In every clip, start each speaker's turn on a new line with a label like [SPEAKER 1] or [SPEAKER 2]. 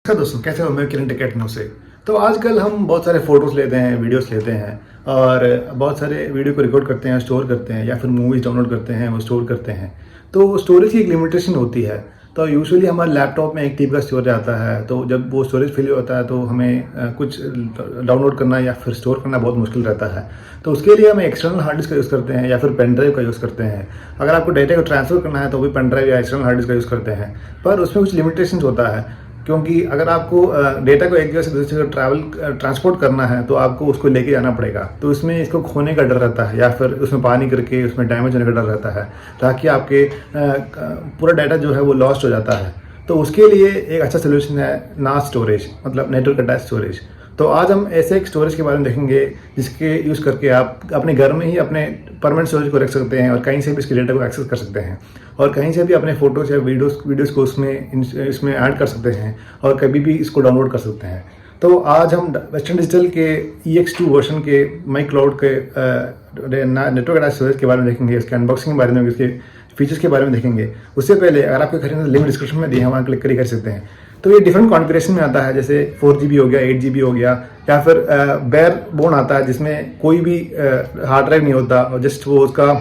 [SPEAKER 1] अच्छा दोस्तों, कैसे हो? मैं किरण टेक्नो से। तो आजकल हम बहुत सारे फ़ोटोज़ लेते हैं, वीडियोस लेते हैं और बहुत सारे वीडियो को रिकॉर्ड करते हैं, स्टोर करते हैं या फिर मूवीज़ डाउनलोड करते हैं, वो स्टोर करते हैं। तो स्टोरेज की एक लिमिटेशन होती है। तो यूजुअली हमारे लैपटॉप में 1 टीबी का स्टोरेज आता है, तो जब वो स्टोरेज फिल होता है तो हमें कुछ डाउनलोड करना या फिर स्टोर करना बहुत मुश्किल रहता है। तो उसके लिए हम एक्सटर्नल हार्ड डिस्क का यूज़ करते हैं या फिर पेन ड्राइव का यूज़ करते हैं। अगर आपको डेटा को ट्रांसफ़र करना है तो भी पेन ड्राइव या एक्सटर्नल हार्ड डिस्क का यूज़ करते हैं। पर उसमें कुछ लिमिटेशंस होता है, क्योंकि अगर आपको डेटा को एक जगह से दूसरी जगह ट्रांसपोर्ट करना है तो आपको उसको लेके जाना पड़ेगा। तो इसमें इसको खोने का डर रहता है या फिर उसमें पानी करके उसमें डैमेज होने का डर रहता है, ताकि आपके पूरा डाटा जो है वो लॉस्ट हो जाता है। तो उसके लिए एक अच्छा सोल्यूशन है नास स्टोरेज, मतलब नेटवर्क अटैच स्टोरेज। तो आज हम ऐसे एक स्टोरेज के बारे में देखेंगे जिसके यूज़ करके आप अपने घर में ही अपने परमानेंट स्टोरेज को रख सकते हैं और कहीं से भी इसके डेटा को एक्सेस कर सकते हैं और कहीं से भी अपने फोटोज या वीडियोस को इसमें ऐड कर सकते हैं और कभी भी इसको डाउनलोड कर सकते हैं। तो आज हम वेस्टर्न डिजिटल के EX2 वर्जन के माई क्लाउड के नेटवर्क अटैच स्टोरेज के बारे में देखेंगे, इसके अनबॉक्सिंग के बारे में, इसके फीचर्स के बारे में देखेंगे। उससे पहले अगर आपको खरीदना लिंक डिस्क्रिप्शन में दिया है, वहाँ क्लिक करके कर सकते हैं। तो ये डिफरेंट कॉन्फ़िगरेशन में आता है, जैसे 4GB हो गया, 8GB हो गया, या फिर बेयर बोन आता है जिसमें कोई भी हार्ड ड्राइव नहीं होता और जस्ट उसका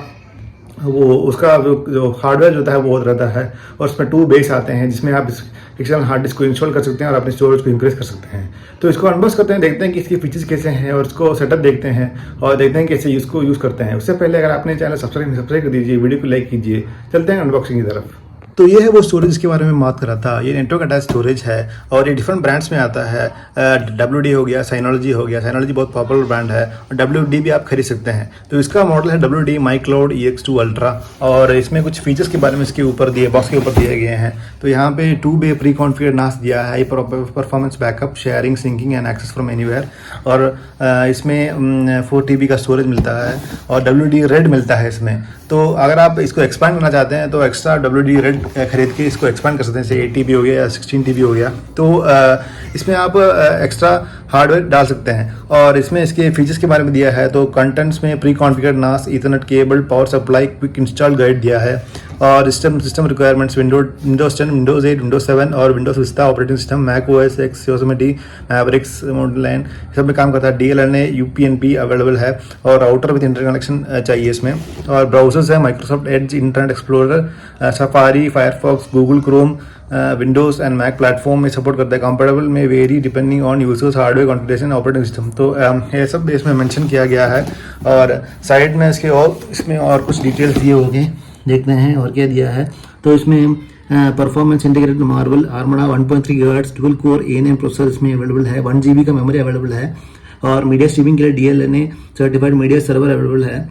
[SPEAKER 1] जो हार्डवेयर जो होता है वो रहता है। और उसमें 2 बेस आते हैं जिसमें आप एक्सटर्नल हार्ड डिस्क को इंस्टॉल कर सकते हैं और अपने स्टोरेज को इंक्रीज कर सकते हैं। तो इसको अनबॉक्स करते हैं, देखते हैं कि इसके फीचर्स कैसे हैं और इसको सेटअप देखते हैं और देखते हैं कैसे इसको यूज़ करते हैं। उससे पहले अगर आपने चैनल सब्सक्राइब कर दीजिए, वीडियो को लाइक कीजिए। चलते हैं अनबॉक्सिंग की तरफ। तो ये है वो स्टोरेज जिसके बारे में बात कर रहा था। ये नेटवर्क अटैच स्टोरेज है और ये डिफरेंट ब्रांड्स में आता है। WD हो गया, साइनोलॉजी हो गया। साइनोलॉजी बहुत पॉपुलर ब्रांड है और WD भी आप खरीद सकते हैं। तो इसका मॉडल है WD माई क्लाउड EX2 अल्ट्रा और इसमें कुछ फीचर्स के बारे में इसके ऊपर बॉक्स के ऊपर दिए गए हैं। तो यहाँ पे 2 वे प्री कॉन्फ़िगर्ड NAS दिया है, performance backup, sharing, syncing and access from anywhere. और इसमें 4 TB का स्टोरेज मिलता है और WD रेड मिलता है इसमें। तो अगर आप इसको एक्सपांड करना चाहते हैं तो एक्स्ट्रा WD रेड खरीद के इसको एक्सपांड कर सकते हैं, जैसे 8 TB हो गया या 16 TB हो गया। तो इसमें आप एक्स्ट्रा हार्डवेयर डाल सकते हैं। और इसमें इसके फीचर्स के बारे में दिया है। तो कंटेंट्स में preconfigured NAS, ethernet cable, power supply, quick install guide दिया है। और system requirements Windows 10, Windows 8, Windows 7 और Windows Vista operating system, Mac OS X, Yosemite, Mavericks, मॉडलाइन सब में काम करता है। DLNA UPnP अवेलेबल है और राउटर विद इंटरनेट कनेक्शन चाहिए इसमें। और ब्राउजर्स है Microsoft Edge, Internet Explorer, Safari, Firefox, Google Chrome, Windows and Mac platform में सपोर्ट करता है। कंपेटेबल में vary depending on users, hardware configuration, operating system. तो ये सब इसमें मेंशन किया गया है। और साइड में इसमें और कुछ डिटेल्स दिए होंगे, देखते हैं और क्या दिया है। तो इसमें performance integrated Marvel armada 1.3 GHz dual core A9 processor इसमें अवेलेबल है। 1 GB का मेमोरी अवेलेबल है और मीडिया स्ट्रीमिंग के लिए DLNA certified media server available है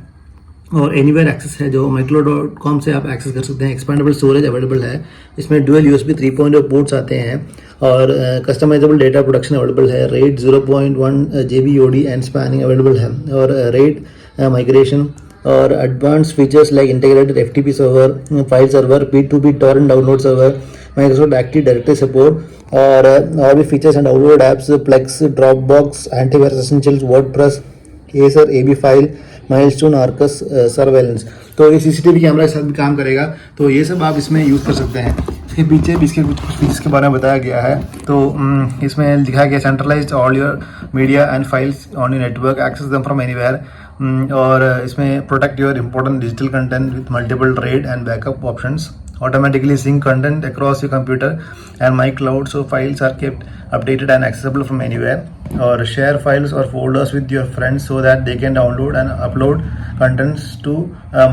[SPEAKER 1] और एनीवेयर एक्सेस है जो mycloud.com से आप एक्सेस कर सकते हैं। एक्सपेंडेबल स्टोरेज अवेलेबल है। इसमें डुअल USB 3.0 पोर्ट्स आते हैं और कस्टमाइजेबल डेटा प्रोडक्शन अवेलेबल है। RAID 0.1 GB OD and spanning available है और RAID माइग्रेशन और advance features like integrated FTP server, file server, P2P torrent download server, Microsoft active directory support और भी features and download apps, Plex, Dropbox, antivirus essentials, WordPress, Acer, AB file, milestone, Arcus, surveillance. तो ये CCTV camera के साथ भी काम करेगा। तो ये सब आप इसमें यूज़ कर सकते हैं। इसके पीछे भी इसके कुछ फीचर्स के बारे में बताया गया है। तो इसमें दिखाया गया centralised all your media and files on your network, access them from anywhere. और इसमें protect your important digital content with multiple RAID and backup options, automatically sync content across your computer and my cloud, so files are kept updated and accessible from anywhere. Or share files or folders with your friends so that they can download and upload contents to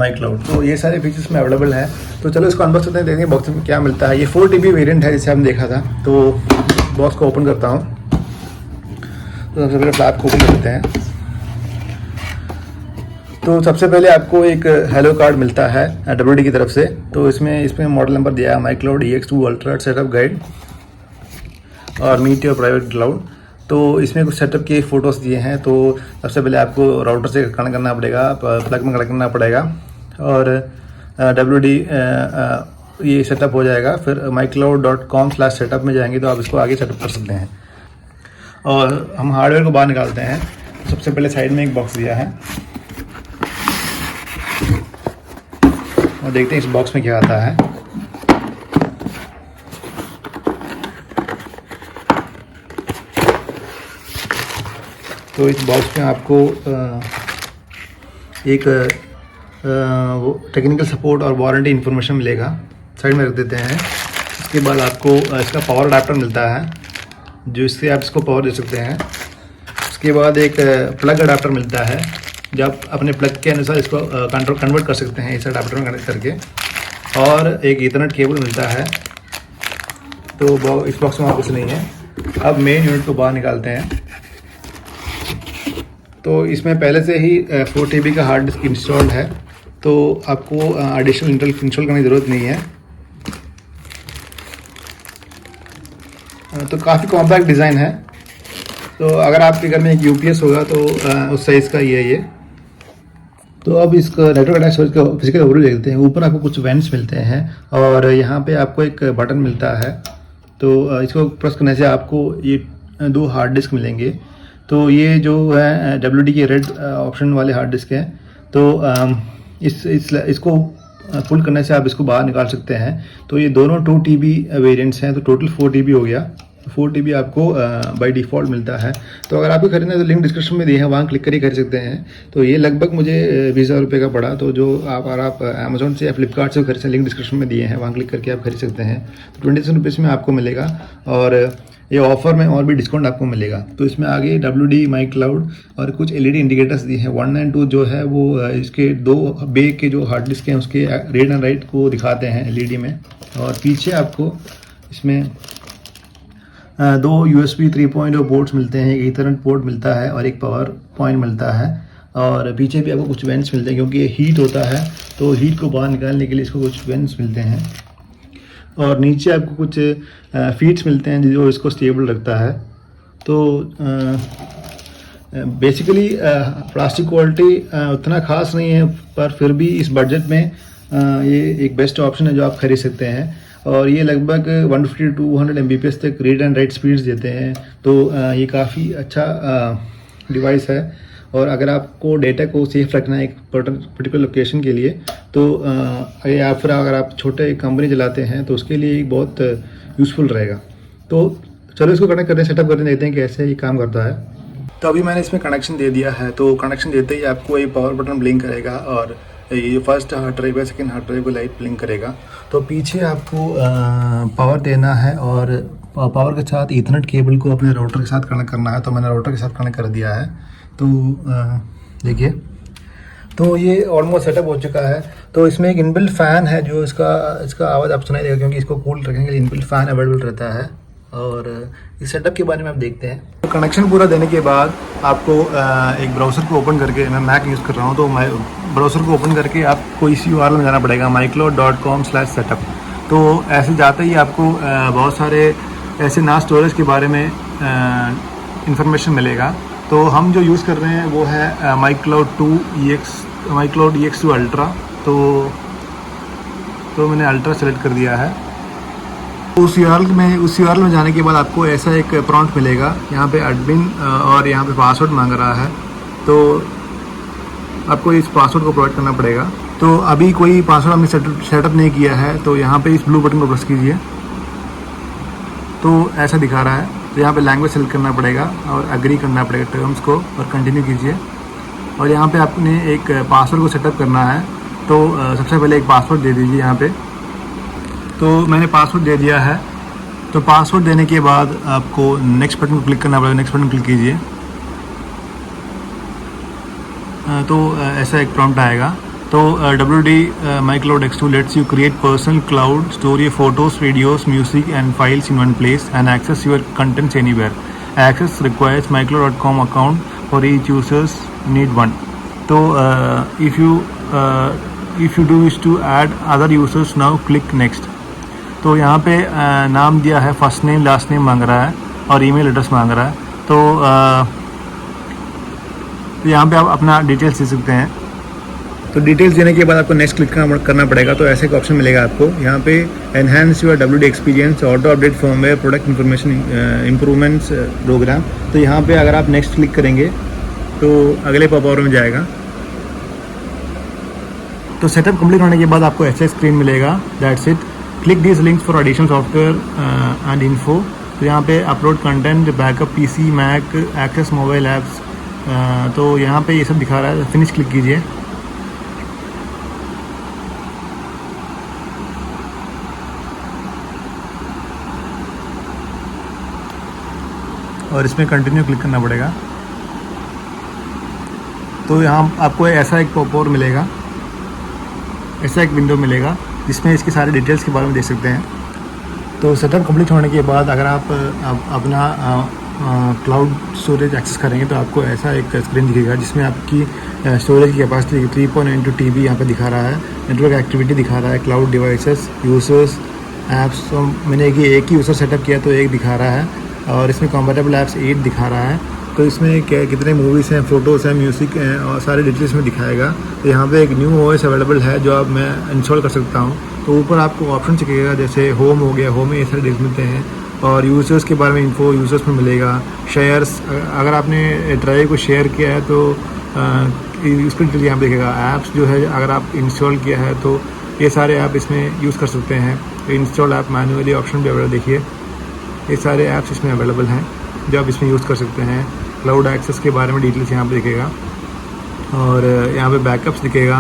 [SPEAKER 1] my cloud. तो ये सारे features में available है। तो चलो इसको unbox करते हैं, देखते हैं बॉक्स में क्या मिलता है। ये 4 TB वेरिएंट है जैसे हमने देखा था। तो बॉक्स को ओपन करता हूँ। तो सबसे पहले फ्लैप को ओपन करते हैं। तो सबसे पहले आपको एक हेलो कार्ड मिलता है WD की तरफ से। तो इसमें मॉडल नंबर दिया है my cloud EX2 ultra setup guide और मीट योर प्राइवेट क्लाउड। तो इसमें कुछ सेटअप के फ़ोटोज़ दिए हैं। तो सबसे पहले आपको राउटर से कनेक्ट करना पड़ेगा, प्लग में कनेक्ट करना पड़ेगा और WD ये सेटअप हो जाएगा। फिर mycloud.com/setup में जाएंगे तो आप इसको आगे सेटअप कर सकते हैं। और हम हार्डवेयर को बाहर निकालते हैं। सबसे पहले साइड में एक बॉक्स दिया है और देखते हैं इस बॉक्स में क्या आता है। तो इस बॉक्स में आपको एक वो टेक्निकल सपोर्ट और वारंटी इन्फॉर्मेशन मिलेगा, साइड में रख देते हैं। इसके बाद आपको इसका पावर अडाप्टर मिलता है, जो इससे आप इसको पावर दे सकते हैं। उसके बाद एक प्लग अडाप्टर मिलता है, जो आप अपने प्लग के अनुसार इसको कन्वर्ट कर सकते हैं इस अडाप्टर में कनेक्ट करके। और एक ईथरनेट केबल मिलता है। तो इस बॉक्स में और कुछ नहीं है। अब मेन यूनिट को बाहर निकालते हैं। तो इसमें पहले से ही 4 TB का हार्ड डिस्क इंस्टॉल्ड है, तो आपको एडिशनल इंस्टॉल करने की ज़रूरत नहीं है। तो काफ़ी कॉम्पैक्ट डिज़ाइन है। तो अगर आपके घर में एक UPS होगा तो उस साइज़ का ये तो अब इसका नेटवर्क अटैच का फिजिकल ओवरव्यू देखते हैं। ऊपर आपको कुछ वेंट्स मिलते हैं और यहाँ पे आपको एक बटन मिलता है। तो इसको प्रेस करने से आपको ये 2 हार्ड डिस्क मिलेंगे। तो ये जो है WD के रेड ऑप्शन वाले हार्ड डिस्क हैं। तो इसको पुल करने से आप इसको बाहर निकाल सकते हैं। तो ये दोनों 2 TB वेरिएंट्स हैं, तो टोटल 4 TB हो गया। 4 TB आपको बाय डिफ़ॉल्ट मिलता है। तो अगर आपको खरीदना है तो लिंक डिस्क्रिप्शन में दिए हैं, वहाँ क्लिक करके खरीद सकते हैं। तो ये लगभग मुझे 20,000 रुपये का पड़ा। तो जो अगर आप अमेजोन से या फ्लिपकार्ट से खरीद सकते हैं, लिंक डिस्क्रिप्शन में दिए हैं, वहाँ क्लिक करके आप खरीद सकते हैं। तो 27 रुपीज़ में आपको मिलेगा और ये ऑफर में और भी डिस्काउंट आपको मिलेगा। तो इसमें आगे WD, माई क्लाउड और कुछ LED इंडिकेटर्स दिए हैं। 1 and 2 जो है वो इसके 2 बे के जो हार्ड डिस्क हैं उसके रेड एंड राइट को दिखाते हैं LED में। और पीछे आपको इसमें 2 USB 3.0 पोर्ट्स मिलते हैं, एक ईथरनेट पोर्ट मिलता है और एक पावर पॉइंट मिलता है। और पीछे भी आपको कुछ वेंट्स मिलते हैं, क्योंकि ये हीट होता है तो हीट को बाहर निकालने के लिए इसको कुछ वेंट्स मिलते हैं। और नीचे आपको कुछ फीट्स मिलते हैं जो इसको स्टेबल रखता है। तो बेसिकली प्लास्टिक क्वालिटी उतना ख़ास नहीं है, पर फिर भी इस बजट में ये एक बेस्ट ऑप्शन है जो आप खरीद सकते हैं। और ये लगभग 150 to 200 Mbps तक रीड एंड राइट स्पीड्स देते हैं। तो ये काफ़ी अच्छा डिवाइस है। और अगर आपको डेटा को सेफ रखना है एक पर्टिकुलर लोकेशन के लिए, तो या फिर अगर आप छोटे कंपनी चलाते हैं तो उसके लिए बहुत यूज़फुल रहेगा। तो चलो इसको कनेक्ट करते हैं, सेटअप करते हैं, देखते हैं कैसे ये काम करता है। तो अभी मैंने इसमें कनेक्शन दे दिया है। तो कनेक्शन देते ही आपको ये पावर बटन ब्लिंक करेगा और ये फर्स्ट हार्ड ड्राइव है, सेकेंड हार्ड ड्राइव को लाइट ब्लिंक करेगा। तो पीछे आपको पावर देना है और पावर के साथ ईथरनेट केबल को अपने राउटर के साथ कनेक्ट करना है। तो मैंने राउटर के साथ कनेक्ट कर दिया है। तो देखिए, तो ये ऑलमोस्ट सेटअप हो चुका है। तो इसमें एक इनबिल्ट फ़ैन है जो इसका आवाज़ आप सुनाई देगा, क्योंकि इसको कूल रखने के लिए इनबिल्ट फ़ैन अवेलेबल रहता है। और इस सेटअप के बारे में आप देखते हैं। तो कनेक्शन पूरा देने के बाद आपको एक ब्राउज़र को ओपन करके, मैं मैक यूज़ कर रहा हूँ, तो ब्राउज़र को ओपन करके आपको इस URL में जाना पड़ेगा, mycloud.com/setup। तो ऐसे जाते ही आपको बहुत सारे ऐसे NAS स्टोरेज के बारे में इंफॉर्मेशन मिलेगा। तो हम जो यूज़ कर रहे हैं वो है mycloud EX2 अल्ट्रा। तो मैंने अल्ट्रा सेलेक्ट कर दिया है। उस URL में जाने के बाद आपको ऐसा एक प्रॉम्प्ट मिलेगा। यहाँ पे एडमिन और यहाँ पे पासवर्ड मांग रहा है। तो आपको इस पासवर्ड को प्रोवाइड करना पड़ेगा। तो अभी कोई पासवर्ड हमने सेटअप नहीं किया है, तो यहाँ पे इस ब्लू बटन को प्रेस कीजिए। तो ऐसा दिखा रहा है। तो यहाँ पे लैंग्वेज सेलेक्ट करना पड़ेगा और एग्री करना पड़ेगा टर्म्स को और कंटिन्यू कीजिए। और यहाँ पे आपने एक पासवर्ड को सेटअप करना है। तो सबसे पहले एक पासवर्ड दे दीजिए यहाँ पे। तो मैंने पासवर्ड दे दिया है। तो पासवर्ड देने के बाद आपको नेक्स्ट बटन को क्लिक करना पड़ेगा। नेक्स्ट बटन क्लिक कीजिए। तो ऐसा एक प्रॉम्प्ट आएगा। तो WD mycloud X2 lets you create personal cloud, store your photos, videos, music and files in one place and access your contents anywhere. Access requires mycloud.com account for each users need one. So if you do wish to add other users, now click next. तो यहाँ पे नाम दिया है, first name last name मांग रहा है और ईमेल एड्रेस मांग रहा है। तो यहाँ पे आप अपना डिटेल्स दे सकते हैं। तो डिटेल्स देने के बाद आपको नेक्स्ट क्लिक करना पड़ेगा। तो ऐसे एक ऑप्शन मिलेगा आपको यहाँ पे, enhance your WD experience, auto update firmware, product information improvements program. तो यहाँ पे अगर आप नेक्स्ट क्लिक करेंगे तो अगले पॉपअप में जाएगा। तो सेटअप कंप्लीट होने के बाद आपको ऐसा स्क्रीन मिलेगा, that's it. Click these links for additional software and info. तो यहाँ पे upload content, backup PC, Mac, access mobile apps, तो यहाँ पे ये सब दिखा रहा है, फिनिश क्लिक कीजिए। और इसमें कंटिन्यू क्लिक करना पड़ेगा। तो यहाँ आपको ऐसा एक पॉप और मिलेगा, ऐसा एक विंडो मिलेगा जिसमें इसकी सारी डिटेल्स के बारे में देख सकते हैं। तो सेटअप कंप्लीट होने के बाद अगर आप अपना क्लाउड स्टोरेज एक्सेस करेंगे तो आपको ऐसा एक स्क्रीन दिखेगा जिसमें आपकी स्टोरेज की कैपेसिटी 3.92 TB यहाँ पे दिखा रहा है, नेटवर्क एक्टिविटी दिखा रहा है, क्लाउड डिवाइसेस, यूजर्स, ऐप्स। तो मैंने एक ही यूज़र सेटअप किया तो एक दिखा रहा है, और इसमें कंपेटेबल ऐप्स 8 दिखा रहा है। तो इसमें कितने मूवीज़ हैं, फ़ोटोज़ हैं, म्यूज़िक हैं, और सारे डिटेल्स में दिखाएगा। तो यहाँ पे एक न्यू OS अवेलेबल है जो अब मैं इंस्टॉल कर सकता हूँ। तो ऊपर आपको ऑप्शन चाहिएगा, जैसे होम हो गया, होम में ये सारे डिटेल्स मिलते हैं, और यूज़र्स के बारे में इन्फो यूज़र्स में मिलेगा। शेयर्स, अगर आपने ड्राइव को शेयर किया है तो उसकी डिटेल यहाँ पे दिखेगा। ऐप्स जो है अगर आप इंस्टॉल किया है तो ये सारे ऐप इसमें यूज़ कर सकते हैं। इंस्टॉल ऐप मैनुअली ऑप्शन भी अवेलेबल, देखिए ये सारे ऐप्स इसमें अवेलेबल हैं जो आप इसमें यूज़ कर सकते हैं। क्लाउड एक्सेस के बारे में डिटेल्स यहाँ पे दिखेगा, और यहाँ पे बैकअप्स दिखेगा।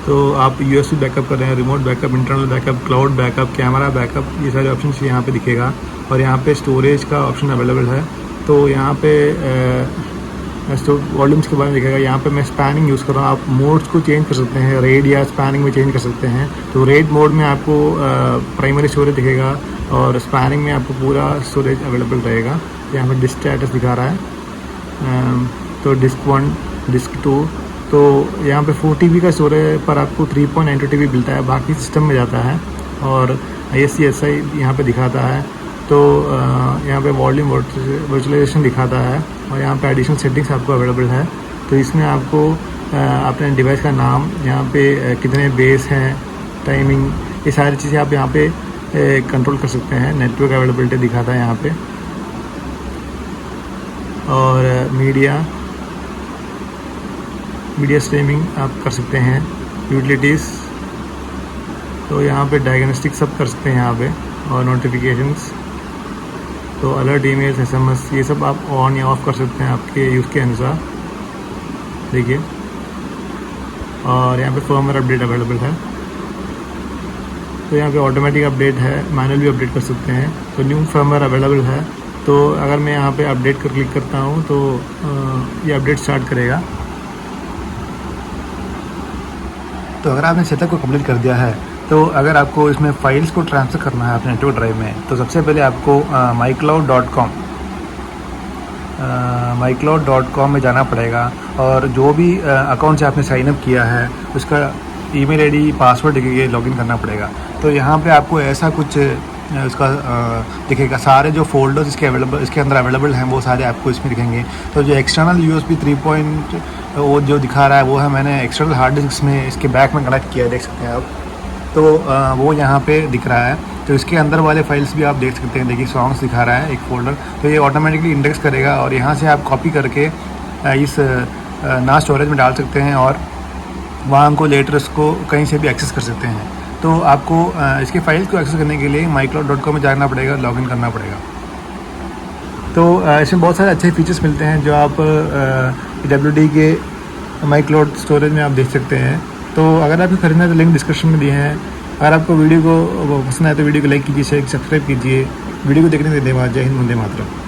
[SPEAKER 1] तो आप USB बैकअप कर रहे हैं, remote backup, internal backup, cloud backup, camera backup, ये सारे ऑप्शन यहाँ पे दिखेगा। और यहाँ पे स्टोरेज का ऑप्शन अवेलेबल है। तो यहाँ पे वॉल्यूम्स के बारे में दिखेगा। यहाँ पे मैं स्पैनिंग यूज़ कर रहा हूँ, आप मोड्स को चेंज कर सकते हैं, रेड या स्पैनिंग में चेंज कर सकते हैं। तो रेड मोड में आपको प्राइमरी स्टोरेज दिखेगा, और स्पैनिंग में आपको पूरा स्टोरेज अवेलेबल रहेगा। यहाँ पे डिस्क स्टेटस दिखा रहा है, तो डिस्क 1, डिस्क 2। तो यहाँ पे 4 TB का स्टोरेज पर आपको 3.92 TB मिलता है, बाकी सिस्टम में जाता है। और ISC यहाँ पे दिखाता है। तो यहाँ पे वॉल्यूम वर्चुअलाइजेशन दिखाता है, और यहाँ पे एडिशनल सेटिंग्स आपको अवेलेबल है। तो इसमें आपको अपने डिवाइस का नाम, यहाँ पे कितने बेस हैं, टाइमिंग, ये सारी चीज़ें आप यहाँ पे कंट्रोल कर सकते हैं। नेटवर्क अवेलेबिलिटी दिखाता है यहाँ पे, और मीडिया स्ट्रीमिंग आप कर सकते हैं। यूटिलिटीज़, तो यहाँ पे डायग्नोस्टिक सब कर सकते हैं यहाँ पे, और नोटिफिकेशंस, तो अलर्ट, ईमेल्स, SMS, ये सब आप ऑन या ऑफ कर सकते हैं आपके यूज़ के अनुसार, देखिए। और यहाँ पे फर्मवेयर अपडेट अवेलेबल है। तो यहाँ पे ऑटोमेटिक अपडेट है, मैनुअल भी अपडेट कर सकते हैं। तो न्यू फर्मवेयर अवेलेबल है। तो अगर मैं यहाँ पे अपडेट कर क्लिक करता हूँ तो ये अपडेट स्टार्ट करेगा। तो अगर आपने सेटअप को कंप्लीट कर दिया है, तो अगर आपको इसमें फ़ाइल्स को ट्रांसफ़र करना है अपने नेटवर्क ड्राइव में, तो सबसे पहले आपको mycloud.com में जाना पड़ेगा, और जो भी अकाउंट से आपने साइन अप किया है उसका ईमेल आईडी, पासवर्ड देके लॉगिन करना पड़ेगा। तो यहाँ पे आपको ऐसा कुछ उसका दिखेगा, सारे जो फोल्डर्स इसके अंदर अवेलेबल हैं वो सारे आपको इसमें दिखेंगे। तो जो एक्सटर्नल USB 3. वो जो दिखा रहा है वो है, मैंने एक्सटर्नल हार्ड डिस्क में इसके बैक में कनेक्ट किया है, देख सकते हैं आप। तो वो यहाँ पे दिख रहा है। तो इसके अंदर वाले फाइल्स भी आप देख सकते हैं, देखिए सॉन्ग्स दिखा रहा है एक फ़ोल्डर। तो ये ऑटोमेटिकली इंडेक्स करेगा, और यहाँ से आप कॉपी करके इस ना स्टोरेज में डाल सकते हैं, और वहाँ को लेटर उसको कहीं से भी एक्सेस कर सकते हैं। तो आपको इसके फाइल्स को एक्सेस करने के लिए mycloud.com में जाना पड़ेगा, लॉगिन करना पड़ेगा। तो इसमें बहुत सारे अच्छे फीचर्स मिलते हैं जो आप WD के mycloud स्टोरेज में आप देख सकते हैं। तो अगर आपको खरीदना है तो लिंक डिस्क्रिप्शन में दिए हैं। अगर आपको वीडियो को पसंद आए तो वीडियो को लाइक कीजिए, शेयर, सब्सक्राइब कीजिए। वीडियो को देखने के लिए धन्यवाद। जय हिंद, वंदे मातरम।